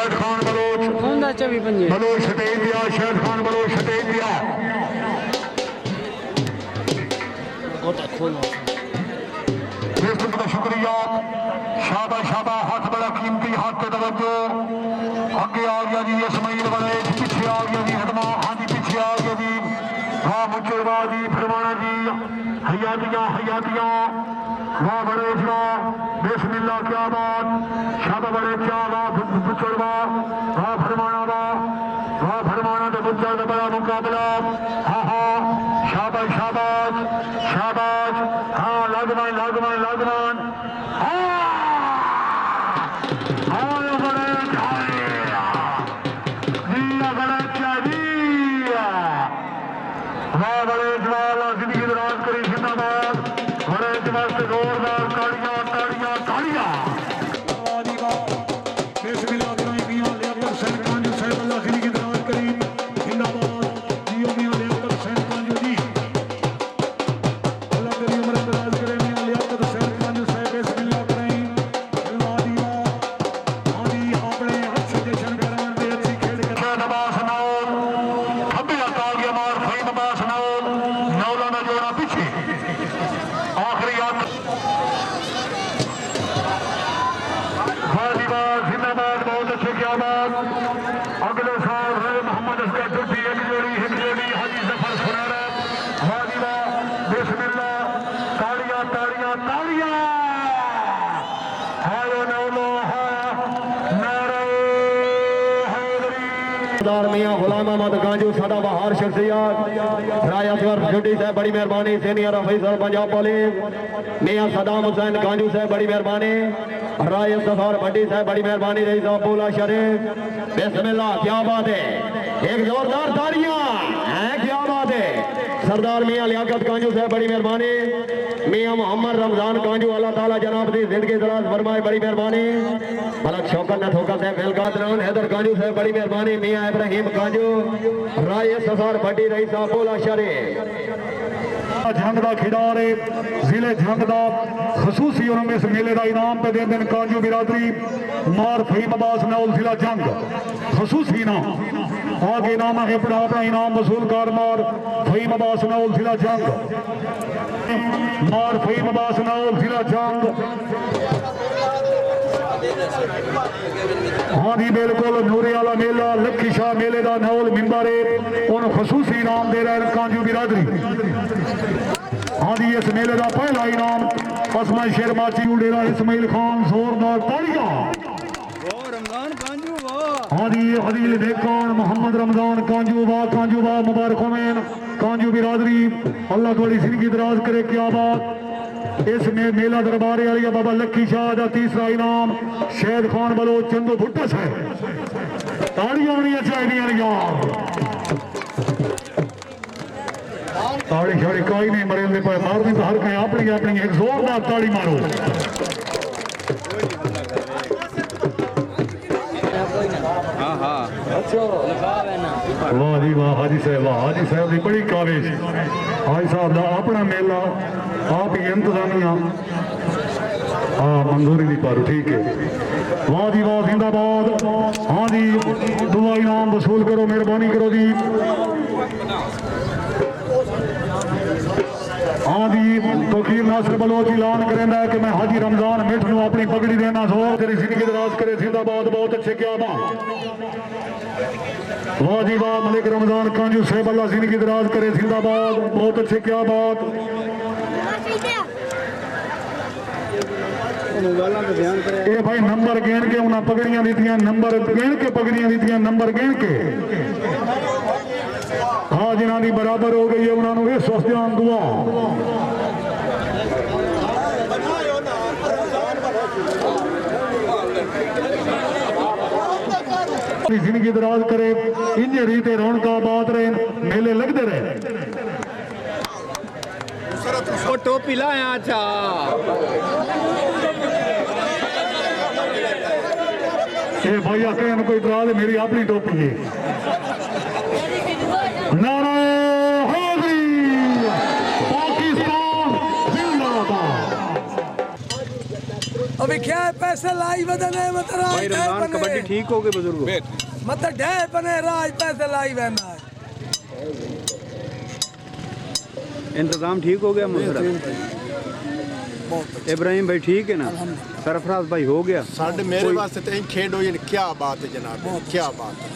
शहद Khan Bloch Bloch सटेज दिया शहद खान बलोच सटेज दिया शुक्रिया शाबा शाबा हाथ बड़ा कीमती हाथ के तवज्जो आगे आ गया जी इसमाइल बड़े पीछे आ गया जी हटमा हाँ जी पीछे आ गया जी वाह मुचड़वा जी फरमाना जी हयातियां हयातियां वाह बड़े बिस्मिल्लाह क्या बात शाबा बड़े क्या वाह मुचड़वा वाह फरमाना तो मुचड़ का बड़ा मुकाबला हाँ हाँ शाबाश शाबाश शाबाश हाँ लगवान लगवान लगवान बड़े जवाल जिंदगी दराज करी जिंदाबाद बड़े जवाल से जोरदार ताड़ियां ताड़ियां ताड़ियां जिंदगी दराज करी जिंदाबाद जियो मियां लियाकत हुसैन कांजू जी अल्लाह तेरी उम्र दराज करे मियां लियाकत हुसैन कांजू साहब बिस्मिल्लाह करें अल्लाह दी हां जी अपने अच्छे जश्न करान दे अच्छी खेल कर नवाज नाल खब्बे तालियां मार फई नवाज नाल नौला ना जोड़ा पीछे आखिरी याद वाजीबाद जिंदाबाद बहुत अच्छे क्या बात अगले साल मोहम्मद असगर जुटी एक जोड़ी हाजी जफर सुनहरा वाजीबाद बिस्मिल्लाह ताड़ियां ताड़ियां ताड़ियां हाय नौलो नारे हैदरी मियां गुलाम अहमद गांजू सदा बहार शख्सियत राय असगर जुटी साहब बड़ी मेहरबानी सीनियर ऑफिसर पंजाब पुलिस मियां सदाम हुसैन गांजू साहब बड़ी मेहरबानी राय सफार भट्टी साहब बड़ी मेहरबानी रही साहब बोला शरीफ बिस्मिल्लाह क्या बात है एक जोरदार तालियां हैं क्या बात है सरदार मियां लियाकत कांजू साहब बड़ी मेहरबानी मियां मोहम्मद रमजान कांजू अल्लाह ताला जनाब दी जिंदगी दराज फरमाए बड़ी मेहरबानी मलक शौकत न ठोका साहब वेलकाम हैदर कांजू साहब बड़ी मेहरबानी मियां इब्राहिम कांजू राय सफार भट्टी रही साहब बोला शरीफ जंग का खिडार है जिले जंग का खसूसी उन्होंने इस मेले का इनाम पे दे दिन कांजू बिरादरी मार फहीम अब्बास नौल जिला जंग खसूसी इनाम आगे इनाम है अपना इनाम वसूल कार मार फहीम अब्बास नौल जिला जंग मार फहीम अब्बास नौल जिला जंग हाँ जी बिल्कुल नूरे वाला मेला लखी शाह मेले का नौल मिंबर है उन्होंने खसूसी इनाम दे रहे हैं कांजू बिरादरी हाँ जी इस मेले का पहला इनाम असमा शेरमाची डेरा इस्माइल खान जोरदार तालियां हाँ जी हदील बेकान मोहम्मद रमजान कांजू वाह मुबारक होमेन कांजू बिरादरी अल्लाह थोड़ी जिंदगी दराज करे क्या बात इस में मेला दरबार वाली बाबा लखी शाह का तीसरा इनाम शहद खान बलोच चंदू भुट्टा साहब ताड़ियां होनी चाहिए यार ताड़ी शाड़ी कोई नहीं मरे पर मारनी तो हर कहीं अपनी अपनी एक जोरदार ताड़ी मारो वाह जी वाह हाजी साहब की बड़ी काबिश हाजी साहब का अपना मेला आप ही इंतजामिया हाँ मंजूरी नहीं पारू ठीक है वाह जी वाह जिंदाबाद हाँ जी दुआ इनाम वसूल करो मेहरबानी करो जी हाँ जी तौकीर नासिर बलोच ऐलान करेंदा है कि मैं हाजी रमजान मिठ नूं अपनी पगड़ी देना जोर तेरी जिंदगी दराज करे जिंदाबाद बहुत अच्छे क्या बात वाह जी वाह मलिक रमजान कांजू साहब अल्लाह जिंदगी दराज करे जिंदाबाद बहुत अच्छे क्या बात ये भाई नंबर गिन के उन्हें पगड़ियां दीतियां नंबर गिन के पगड़ियां दीतियां नंबर गिन के हाँ जिन्हों की बराबर हो गई है उन्होंने इस वक्त दुआ जिंदगी दराज करे इंज रीते रौनक बात रहे मेले लगते रहे टोपी लाया अच्छा भाई आके कोई डरा दे मेरी अपनी टोपी है नारा हैदरी पाकिस्तान जिंदाबाद अभी क्या है पैसे लाई बदने मत राज भाई रमजान कबड्डी ठीक हो गए बुजुर्गो। मत ढे बने राज पैसे लाई बना इंतजाम ठीक हो गया मुसरत। इब्राहिम भाई ठीक है ना? सरफराज भाई हो गया। साढ़े मेरे वास्ते तो खेड हो, क्या बात है जनाब, क्या बात है।